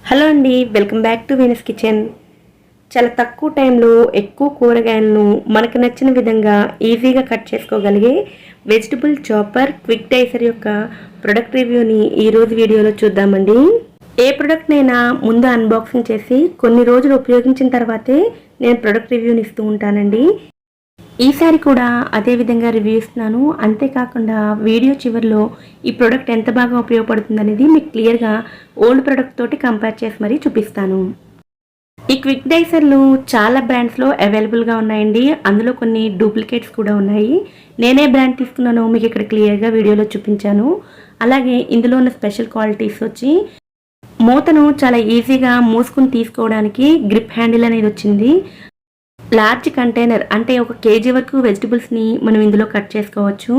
Hello అండి, welcome back to Venus kitchen. చాలా తక్కువ టైంలో ఎక్కువ కూరగాయలను మనకు నచ్చిన విధంగా ఈజీగా కట్ చేసుకోగలిగే వెజిటబుల్ చాపర్ క్విక్ డైసర్ యొక్క ప్రొడక్ట్ రివ్యూని ఈరోజు వీడియోలో చూద్దామండి. ఏ ప్రొడక్ట్నైనా ముందు అన్బాక్సింగ్ చేసి కొన్ని రోజులు ఉపయోగించిన తర్వాతే నేను ప్రొడక్ట్ రివ్యూని ఇస్తూ ఉంటానండి. ఈసారి కూడా అదే విధంగా రివ్యూ ఇస్తున్నాను. అంతేకాకుండా వీడియో చివరిలో ఈ ప్రోడక్ట్ ఎంత బాగా ఉపయోగపడుతుంది అనేది మీకు క్లియర్గా ఓల్డ్ ప్రోడక్ట్ తోటి కంపేర్ చేసి మరీ చూపిస్తాను. ఈ క్విక్ డైసర్లు చాలా బ్రాండ్స్లో అవైలబుల్గా ఉన్నాయండి. అందులో కొన్ని డూప్లికేట్స్ కూడా ఉన్నాయి. నేనే బ్రాండ్ తీసుకున్నానో మీకు ఇక్కడ క్లియర్గా వీడియోలో చూపించాను. అలాగే ఇందులో ఉన్న స్పెషల్ క్వాలిటీస్ వచ్చి మూతను చాలా ఈజీగా మూసుకుని తీసుకోవడానికి గ్రిప్ హ్యాండిల్ అనేది వచ్చింది. లార్జ్ కంటైనర్ అంటే 1 kg వరకు వెజిటబుల్స్ని మనం ఇందులో కట్ చేసుకోవచ్చు.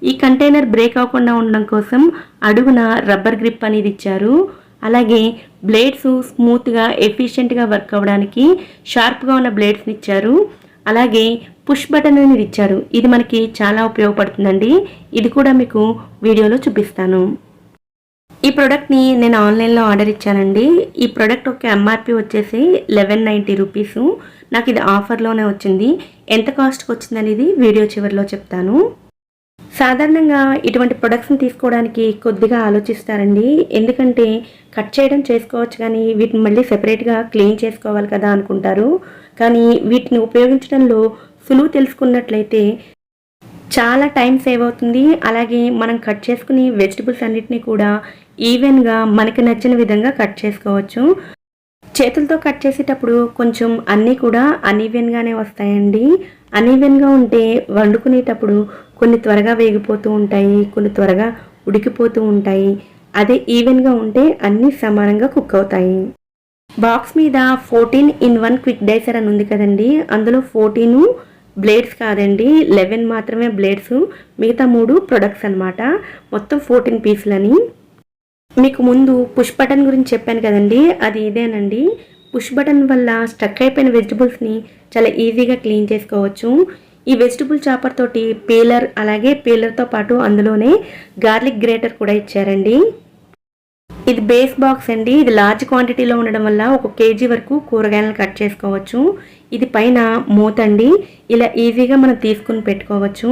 ఈ కంటైనర్ బ్రేక్ అవ్వకుండా ఉండడం కోసం అడుగున రబ్బర్ గ్రిప్ అనేది ఇచ్చారు. అలాగే బ్లేడ్స్ స్మూత్గా ఎఫిషియెంట్గా వర్క్ అవ్వడానికి షార్ప్గా ఉన్న బ్లేడ్స్ని ఇచ్చారు. అలాగే పుష్ బటన్ అనేది ఇచ్చారు. ఇది మనకి చాలా ఉపయోగపడుతుందండి. ఇది కూడా మీకు వీడియోలో చూపిస్తాను. ఈ ప్రోడక్ట్ని నేను ఆన్లైన్లో ఆర్డర్ ఇచ్చానండి. ఈ ప్రోడక్ట్ ఒక ఎంఆర్పి వచ్చేసి 1190 రూపీస్. నాకు ఇది ఆఫర్లోనే వచ్చింది. ఎంత కాస్ట్కి వచ్చింది అనేది వీడియో చివరిలో చెప్తాను. సాధారణంగా ఇటువంటి ప్రొడక్ట్స్ని తీసుకోవడానికి కొద్దిగా ఆలోచిస్తారండి. ఎందుకంటే కట్ చేయడం చేసుకోవచ్చు, కానీ వీటిని మళ్ళీ సెపరేట్గా క్లీన్ చేసుకోవాలి కదా అనుకుంటారు. కానీ వీటిని ఉపయోగించడంలో సులువు తెలుసుకున్నట్లయితే చాలా టైం సేవ్ అవుతుంది. అలాగే మనం కట్ చేసుకుని వెజిటబుల్స్ అన్నిటినీ కూడా ఈవెన్గా మనకి నచ్చిన విధంగా కట్ చేసుకోవచ్చు. చేతులతో కట్ చేసేటప్పుడు కొంచెం అన్నీ కూడా అన్ఈవెన్గానే వస్తాయండి. అన్ఈవెన్గా ఉంటే వండుకునేటప్పుడు కొన్ని త్వరగా వేగిపోతూ ఉంటాయి, కొన్ని త్వరగా ఉడికిపోతూ ఉంటాయి. అదే ఈవెన్గా ఉంటే అన్నీ సమానంగా కుక్ అవుతాయి. బాక్స్ మీద 14-in-1 క్విక్ డైసర్ అని ఉంది కదండి. అందులో 14 బ్లేడ్స్ కాదండి, 11 మాత్రమే బ్లేడ్స్, మిగతా 3 ప్రొడక్ట్స్ అనమాట. మొత్తం 14 పీసులని. మీకు ముందు పుష్ బటన్ గురించి చెప్పాను కదండి, అది ఇదేనండి. పుష్ బటన్ వల్ల స్టక్ అయిపోయిన వెజిటబుల్స్ని చాలా ఈజీగా క్లీన్ చేసుకోవచ్చు. ఈ వెజిటబుల్ చాపర్ తోటి పీలర్, అలాగే పీలర్తో పాటు అందులోనే గార్లిక్ గ్రేటర్ కూడా ఇచ్చారండి. ఇది బేస్ బాక్స్ అండి. ఇది లార్జ్ క్వాంటిటీలో ఉండడం వల్ల 1 kg వరకు కూరగాయలను కట్ చేసుకోవచ్చు. ఇది పైన మూత అండి. ఇలా ఈజీగా మనం తీసుకుని పెట్టుకోవచ్చు.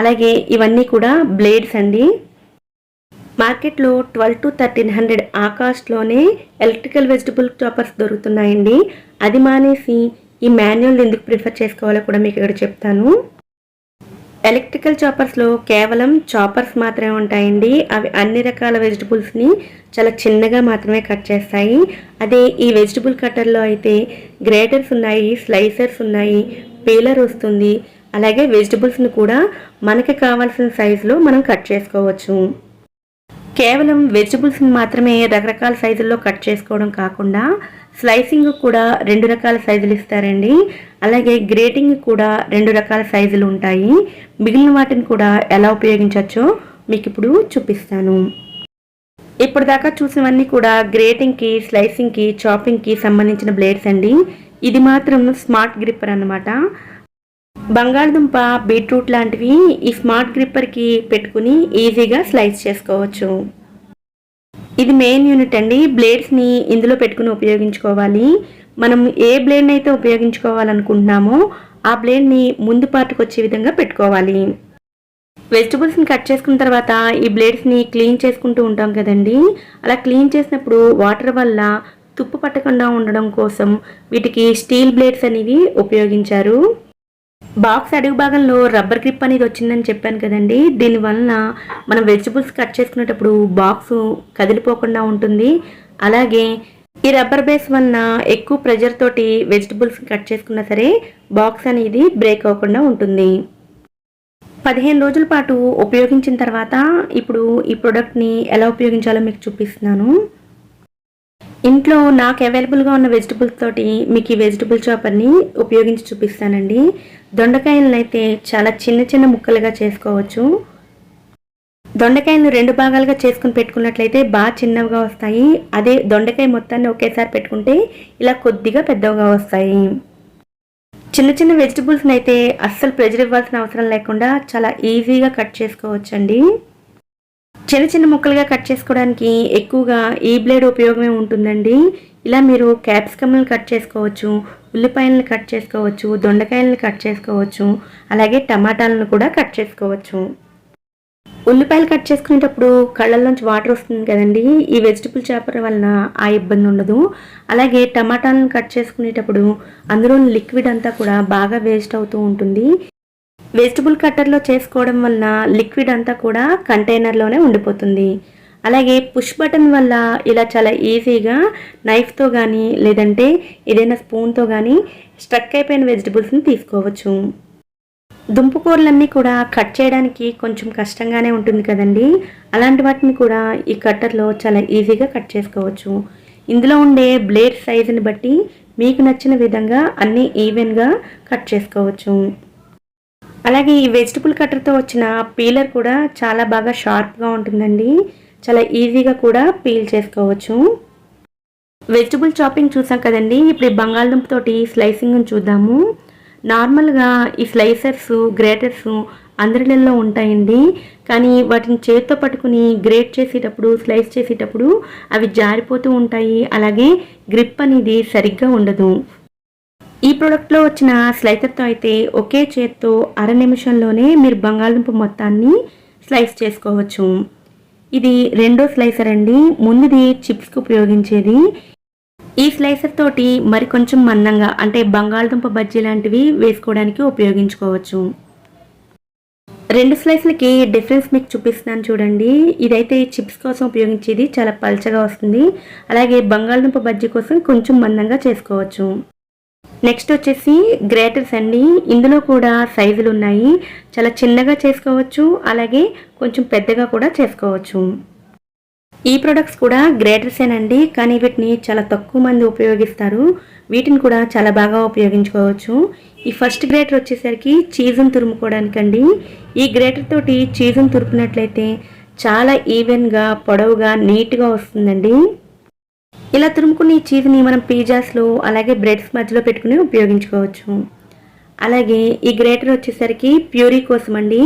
అలాగే ఇవన్నీ కూడా బ్లేడ్స్ అండి. మార్కెట్లో 1200 to 1300 ఆ కాస్ట్లోనే ఎలక్ట్రికల్ వెజిటబుల్ చాపర్స్ దొరుకుతున్నాయండి. అది మానేసి ఈ మాన్యువల్ ఎందుకు ప్రిఫర్ చేసుకోవాలో కూడా మీకు ఇక్కడ చెప్తాను. ఎలక్ట్రికల్ చాపర్స్లో కేవలం చాపర్స్ మాత్రమే ఉంటాయండి. అవి అన్ని రకాల వెజిటబుల్స్ని చాలా చిన్నగా మాత్రమే కట్ చేస్తాయి. అదే ఈ వెజిటబుల్ కట్టర్లో అయితే గ్రేటర్స్ ఉన్నాయి, స్లైసర్స్ ఉన్నాయి, పీలర్ వస్తుంది. అలాగే వెజిటబుల్స్ని కూడా మనకి కావాల్సిన సైజులో మనం కట్ చేసుకోవచ్చు. కేవలం వెజిటబుల్స్ని మాత్రమే రకరకాల సైజుల్లో కట్ చేసుకోవడం కాకుండా స్లైసింగ్ కూడా 2 రకాల సైజులు ఇస్తారండి. అలాగే గ్రేటింగ్ కూడా 2 రకాల సైజులు ఉంటాయి. మిగిలిన వాటిని కూడా ఎలా ఉపయోగించవచ్చో మీకు ఇప్పుడు చూపిస్తాను. ఇప్పుడు దాకా చూసినవన్నీ కూడా గ్రేటింగ్కి, స్లైసింగ్కి, చాపింగ్కి సంబంధించిన బ్లేడ్స్ అండి. ఇది మాత్రం స్మార్ట్ గ్రిప్పర్ అన్నమాట. బంగాళదుంప, బీట్రూట్ లాంటివి ఈ స్మార్ట్ గ్రిప్పర్కి పెట్టుకుని ఈజీగా స్లైస్ చేసుకోవచ్చు. ఇది మెయిన్ యూనిట్ అండి. బ్లేడ్స్ని ఇందులో పెట్టుకుని ఉపయోగించుకోవాలి. మనం ఏ బ్లేడ్ని అయితే ఉపయోగించుకోవాలనుకుంటున్నామో ఆ బ్లేడ్ని ముందు పార్ట్కి వచ్చే విధంగా పెట్టుకోవాలి. వెజిటబుల్స్ని కట్ చేసుకున్న తర్వాత ఈ బ్లేడ్స్ని క్లీన్ చేసుకుంటూ ఉంటాం కదండి. అలా క్లీన్ చేసినప్పుడు వాటర్ వల్ల తుప్పు పట్టకుండా ఉండడం కోసం వీటికి స్టీల్ బ్లేడ్స్ అనేవి ఉపయోగించారు. బాక్స్ అడుగు భాగంలో రబ్బర్ గ్రిప్ అనేది వచ్చిందని చెప్పాను కదండి. దీనివల్ల మనం వెజిటబుల్స్ కట్ చేసుకునేటప్పుడు బాక్స్ కదిలిపోకుండా ఉంటుంది. అలాగే ఈ రబ్బర్ బేస్ వలన ఎక్కువ ప్రెజర్ తోటి వెజిటబుల్స్ కట్ చేసుకున్నా సరే బాక్స్ అనేది బ్రేక్ అవ్వకుండా ఉంటుంది. 15 రోజుల పాటు ఉపయోగించిన తర్వాత ఇప్పుడు ఈ ప్రోడక్ట్ని ఎలా ఉపయోగించాలో మీకు చూపిస్తున్నాను. ఇంట్లో నాకు అవైలబుల్గా ఉన్న వెజిటబుల్స్ తోటి మీకు ఈ వెజిటబుల్ చాపర్ని ఉపయోగించి చూపిస్తానండి. దొండకాయలను అయితే చాలా చిన్న చిన్న ముక్కలుగా చేసుకోవచ్చు. దొండకాయలను 2 భాగాలుగా చేసుకుని పెట్టుకున్నట్లయితే బాగా చిన్నవిగా వస్తాయి. అదే దొండకాయ మొత్తాన్ని ఒకేసారి పెట్టుకుంటే ఇలా కొద్దిగా పెద్దవిగా వస్తాయి. చిన్న చిన్న వెజిటబుల్స్ని అయితే అస్సలు ప్రెజర్ ఇవ్వాల్సిన అవసరం లేకుండా చాలా ఈజీగా కట్ చేసుకోవచ్చండి. చిన్న చిన్న ముక్కలుగా కట్ చేసుకోవడానికి ఎక్కువగా ఈ బ్లేడ్ ఉపయోగమే ఉంటుందండి. ఇలా మీరు క్యాప్సికమ్‌ని కట్ చేసుకోవచ్చు, ఉల్లిపాయలను కట్ చేసుకోవచ్చు, దొండకాయలను కట్ చేసుకోవచ్చు, అలాగే టమాటాలను కూడా కట్ చేసుకోవచ్చు. ఉల్లిపాయలు కట్ చేసుకునేటప్పుడు కళ్ళల్లోంచి వాటర్ వస్తుంది కదండీ! ఈ వెజిటబుల్ చాపర్ వలన ఆ ఇబ్బంది ఉండదు. అలాగే టమాటాలను కట్ చేసుకునేటప్పుడు అందులోని లిక్విడ్ అంతా కూడా బాగా వేస్ట్ అవుతూ ఉంటుంది. వెజిటబుల్ కట్టర్లో చేసుకోవడం వలన లిక్విడ్ అంతా కూడా కంటైనర్లోనే ఉండిపోతుంది. అలాగే పుష్ బటన్ వల్ల ఇలా చాలా ఈజీగా నైఫ్తో కానీ లేదంటే ఏదైనా స్పూన్తో కానీ స్ట్రక్ అయిపోయిన వెజిటబుల్స్ని తీసుకోవచ్చు. దుంపకూరలన్నీ కూడా కట్ చేయడానికి కొంచెం కష్టంగానే ఉంటుంది కదండి. అలాంటి వాటిని కూడా ఈ కట్టర్లో చాలా ఈజీగా కట్ చేసుకోవచ్చు. ఇందులో ఉండే బ్లేడ్ సైజుని బట్టి మీకు నచ్చిన విధంగా అన్నీ ఈవెన్గా కట్ చేసుకోవచ్చు. అలాగే ఈ వెజిటబుల్ కట్టర్తో వచ్చిన పీలర్ కూడా చాలా బాగా షార్ప్గా ఉంటుందండి. చాలా ఈజీగా కూడా పీల్ చేసుకోవచ్చు. వెజిటబుల్ చాపింగ్ చూసాం కదండి. ఇప్పుడు ఈ బంగాళదుంప తోటి స్లైసింగ్ని చూద్దాము. నార్మల్గా ఈ స్లైసర్స్, గ్రేటర్స్ అందరిలో ఉంటాయండి. కానీ వాటిని చేతితో పట్టుకుని గ్రేట్ చేసేటప్పుడు, స్లైస్ చేసేటప్పుడు అవి జారిపోతూ ఉంటాయి. అలాగే గ్రిప్ అనేది సరిగ్గా ఉండదు. ఈ ప్రోడక్ట్లో వచ్చిన స్లైసర్తో అయితే ఒకే చేత్తో అర నిమిషంలోనే మీరు బంగాళదుంప మొత్తాన్ని స్లైస్ చేసుకోవచ్చు. ఇది రెండో స్లైసర్ అండి. ముందుది చిప్స్కి ఉపయోగించేది. ఈ స్లైసర్ తోటి మరి కొంచెం మందంగా అంటే బంగాళదుంప బజ్జీ లాంటివి వేసుకోవడానికి ఉపయోగించుకోవచ్చు. రెండు స్లైస్లకి డిఫరెన్స్ మీకు చూపిస్తున్నాను చూడండి. ఇదైతే చిప్స్ కోసం ఉపయోగించేది, చాలా పల్చగా వస్తుంది. అలాగే బంగాళదుంప బజ్జీ కోసం కొంచెం మందంగా చేసుకోవచ్చు. నెక్స్ట్ వచ్చేసి గ్రేటర్స్ అండి. ఇందులో కూడా సైజులు ఉన్నాయి. చాలా చిన్నగా చేసుకోవచ్చు, అలాగే కొంచెం పెద్దగా కూడా చేసుకోవచ్చు. ఈ ప్రొడక్ట్స్ కూడా గ్రేటర్సేనండి, కానీ వీటిని చాలా తక్కువ మంది ఉపయోగిస్తారు. వీటిని కూడా చాలా బాగా ఉపయోగించుకోవచ్చు. ఈ ఫస్ట్ గ్రేటర్ వచ్చేసరికి చీజును తురుముకోవడానికండి. ఈ గ్రేటర్ తోటి చీజును తురుపునట్లయితే చాలా ఈవెన్గా, పొడవుగా, నీట్గా వస్తుందండి. ఇలా తురుముకుని ఈ చీజ్ని మనం పిజ్జాస్లో అలాగే బ్రెడ్స్ మధ్యలో పెట్టుకుని ఉపయోగించుకోవచ్చు. అలాగే ఈ గ్రేటర్ వచ్చేసరికి ప్యూరీ కోసం అండి.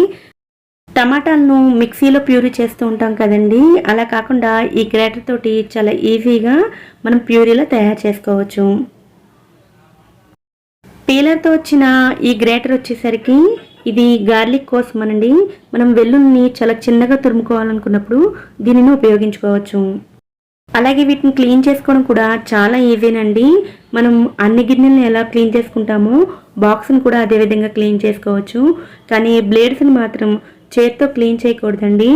టమాటాలను మిక్సీలో ప్యూరీ చేస్తూ ఉంటాం కదండి, అలా కాకుండా ఈ గ్రేటర్ తోటి చాలా ఈజీగా మనం ప్యూరీలో తయారు చేసుకోవచ్చు. పీలర్తో వచ్చిన ఈ గ్రేటర్ వచ్చేసరికి ఇది గార్లిక్ కోసం అనండి. మనం వెల్లుల్లిని చాలా చిన్నగా తురుముకోవాలనుకున్నప్పుడు దీనిని ఉపయోగించుకోవచ్చు. అలాగే వీటిని క్లీన్ చేసుకోవడం కూడా చాలా ఈజీనండి. మనం అన్ని గిన్నెలను ఎలా క్లీన్ చేసుకుంటామో బాక్స్ని కూడా అదే విధంగా క్లీన్ చేసుకోవచ్చు. కానీ బ్లేడ్స్ని మాత్రం చేత్తో క్లీన్ చేయకూడదండి.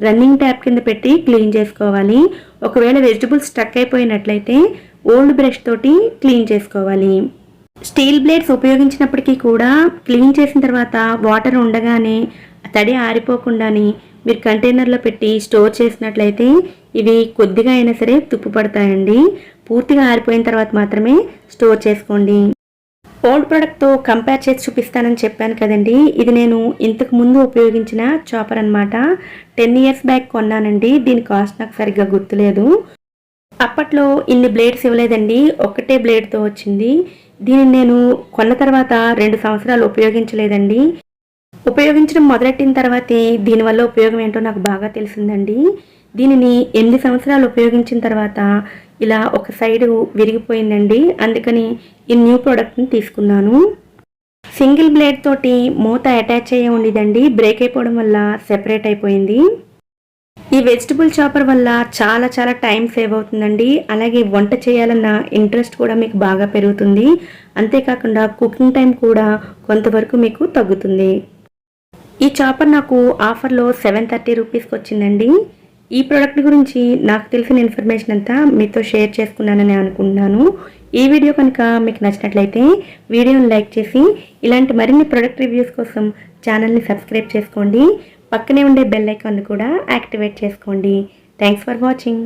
రన్నింగ్ ట్యాప్ కింద పెట్టి క్లీన్ చేసుకోవాలి. ఒకవేళ వెజిటబుల్స్ స్టక్ అయిపోయినట్లయితే ఓల్డ్ బ్రష్ తోటి క్లీన్ చేసుకోవాలి. స్టీల్ బ్లేడ్స్ ఉపయోగించినప్పటికీ కూడా క్లీన్ చేసిన తర్వాత వాటర్ ఉండగానే తడి ఆరిపోకుండాని మీరు కంటైనర్లో పెట్టి స్టోర్ చేసినట్లయితే ఇవి కొద్దిగా అయినా సరే తుప్పు పడతాయండి. పూర్తిగా ఆరిపోయిన తర్వాత మాత్రమే స్టోర్ చేసుకోండి. ఓల్డ్ ప్రోడక్ట్తో కంపేర్ చేసి చూపిస్తానని చెప్పాను కదండి. ఇది నేను ఇంతకు ముందు ఉపయోగించిన చాపర్ అనమాట. 10 years బ్యాక్ కొన్నానండి. దీని కాస్ట్ నాకు సరిగ్గా గుర్తులేదు. అప్పట్లో ఇన్ని బ్లేడ్స్ ఇవ్వలేదండి, ఒక్కటే బ్లేడ్తో వచ్చింది. దీనిని నేను కొన్న తర్వాత 2 సంవత్సరాలు ఉపయోగించలేదండి. ఉపయోగించడం మొదలెట్టిన తర్వాతే దీనివల్ల ఉపయోగం ఏంటో నాకు బాగా తెలిసిందండి. దీనిని 8 సంవత్సరాలు ఉపయోగించిన తర్వాత ఇలా ఒక సైడు విరిగిపోయిందండి. అందుకని ఈ న్యూ ప్రోడక్ట్ని తీసుకున్నాను. సింగిల్ బ్లేడ్ తోటి మూత అటాచ్ అయ్యే ఉండేదండి. బ్రేక్ అయిపోవడం వల్ల సెపరేట్ అయిపోయింది. ఈ వెజిటబుల్ చాపర్ వల్ల చాలా చాలా టైం సేవ్ అవుతుందండి. అలాగే వంట చేయాలన్న ఇంట్రెస్ట్ కూడా మీకు బాగా పెరుగుతుంది. అంతేకాకుండా కుకింగ్ టైం కూడా కొంతవరకు మీకు తగ్గుతుంది. ఈ చాపర్ నాకు ఆఫర్లో 730 రూపీస్కి వచ్చిందండి. ఈ ప్రోడక్ట్ గురించి నాకు తెలిసిన ఇన్ఫర్మేషన్ అంతా మీతో షేర్ చేసుకున్నానని అనుకుంటున్నాను. ఈ వీడియో కనుక మీకు నచ్చినట్లయితే వీడియోని లైక్ చేసి ఇలాంటి మరిన్ని ప్రోడక్ట్ రివ్యూస్ కోసం ఛానల్ని సబ్స్క్రైబ్ చేసుకోండి. పక్కనే ఉండే బెల్ ఐకాన్ కూడా యాక్టివేట్ చేసుకోండి. Thanks for watching.